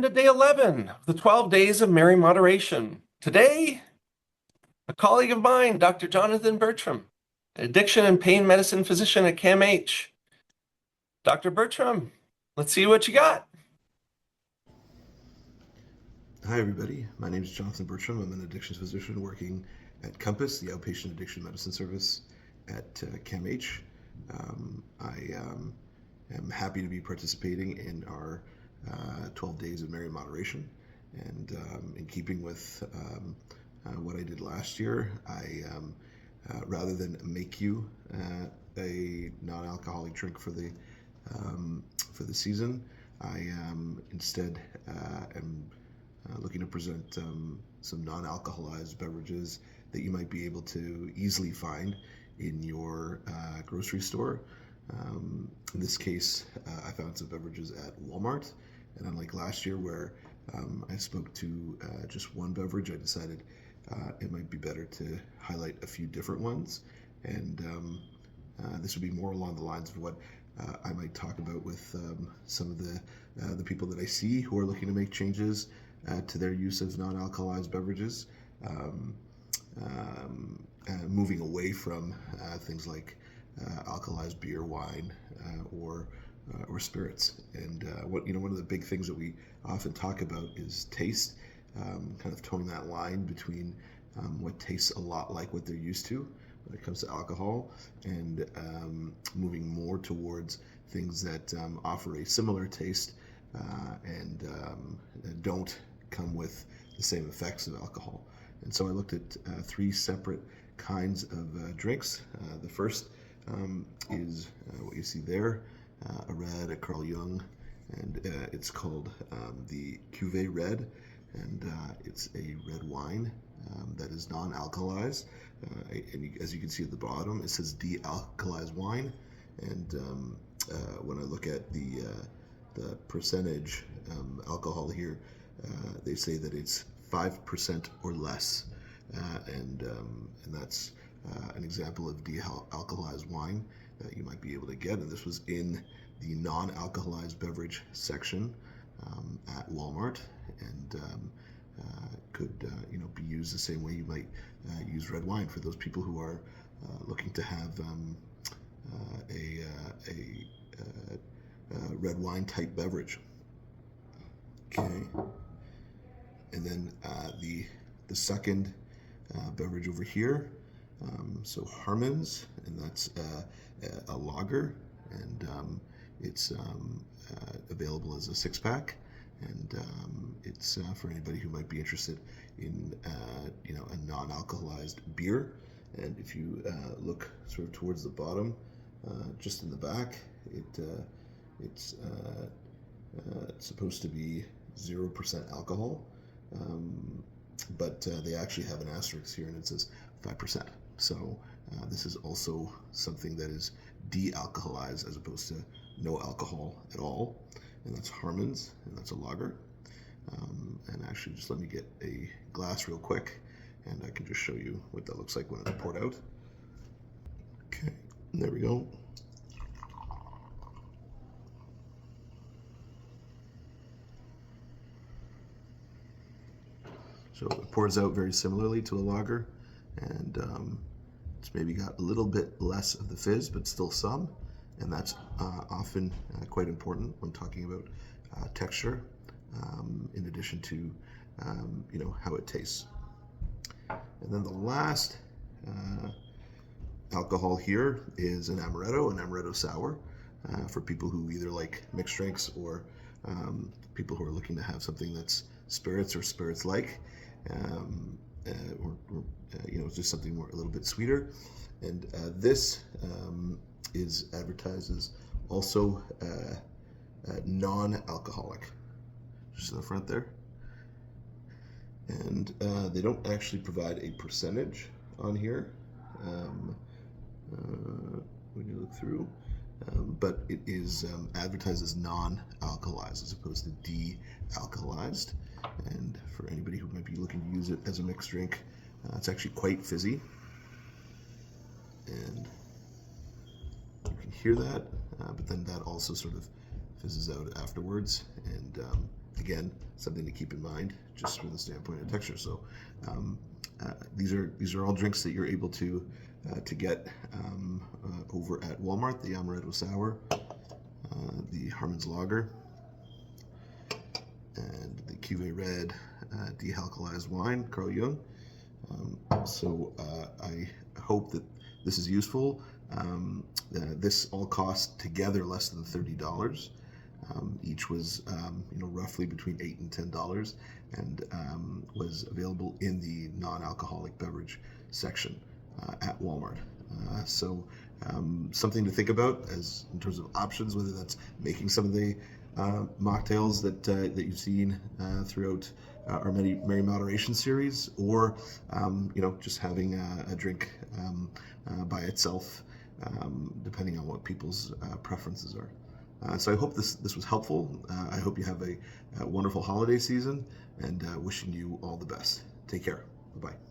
To day 11 of the 12 days of Merry Moderation. Today, a colleague of mine, Dr. Jonathan Bertram, addiction and pain medicine physician at CAMH. Dr. Bertram, let's see what you got. Hi, everybody. My name is Jonathan Bertram. I'm an addictions physician working at Compass, the outpatient addiction medicine service at CAMH. I am happy to be participating in our 12 days of Merry Moderation. And in keeping with what I did last year, rather than make you a non-alcoholic drink for the season, I instead am looking to present some non-alcoholized beverages that you might be able to easily find in your grocery store. In this case, I found some beverages at Walmart, and unlike last year where I spoke to just one beverage, I decided it might be better to highlight a few different ones, and this would be more along the lines of what I might talk about with some of the people that I see who are looking to make changes to their use of non-alcoholized beverages, moving away from things like alcoholized beer, wine, or spirits. And one of the big things that we often talk about is taste, kind of toning that line between what tastes a lot like what they're used to when it comes to alcohol, and moving more towards things that offer a similar taste and don't come with the same effects of alcohol. And so I looked at three separate kinds of drinks. The first is what you see there, a red, a Carl Jung, and it's called the Cuvée Red, and it's a red wine that is non-alcoholized. And as you can see at the bottom, it says dealcoholized wine. And when I look at the percentage alcohol here, they say that it's 5% or less, and that's an example of dealcoholized wine that you might be able to get. And this was in the non-alcoholized beverage section at Walmart, and could be used the same way you might use red wine for those people who are looking to have a red wine type beverage. Okay, and then the second beverage over here, so Harmon's, and that's a lager, and it's available as a 6-pack, and it's for anybody who might be interested in a non-alcoholized beer. And if you look sort of towards the bottom, just in the back, it's supposed to be 0% alcohol, but they actually have an asterisk here, and it says 5%. So this is also something that is de-alcoholized as opposed to no alcohol at all. And that's Harmon's, and that's a lager. And actually, just let me get a glass real quick, and I can just show you what that looks like when it's poured out. Okay, there we go. So it pours out very similarly to a lager, and it's maybe got a little bit less of the fizz, but still some, and that's often quite important when talking about texture, in addition to how it tastes. And then the last alcohol here is an amaretto sour, for people who either like mixed drinks or people who are looking to have something that's spirits or spirits-like, or just something more a little bit sweeter. And this is advertised as also non-alcoholic, just in the front there. And they don't actually provide a percentage on here when you look through, but it is advertised as non-alcoholized as opposed to de-alcoholized. And for anybody who might be looking to use it as a mixed drink, it's actually quite fizzy, and you can hear that, but then that also sort of fizzes out afterwards. And again, something to keep in mind just from the standpoint of texture. So these are all drinks that you're able to get over at Walmart. The Amaretto Sour, the Harmon's Lager, and the Cuvée Red dealcoholized wine, Carl Jung. So I hope that this is useful. This all cost together less than $30. Each was roughly between $8 and $10, and was available in the non-alcoholic beverage section at Walmart. So something to think about as in terms of options, whether that's making some of the mocktails that you've seen throughout our Merry Moderation series, or just having a drink by itself, depending on what people's preferences are. So I hope this was helpful. I hope you have a wonderful holiday season, and wishing you all the best. Take care. Bye-bye.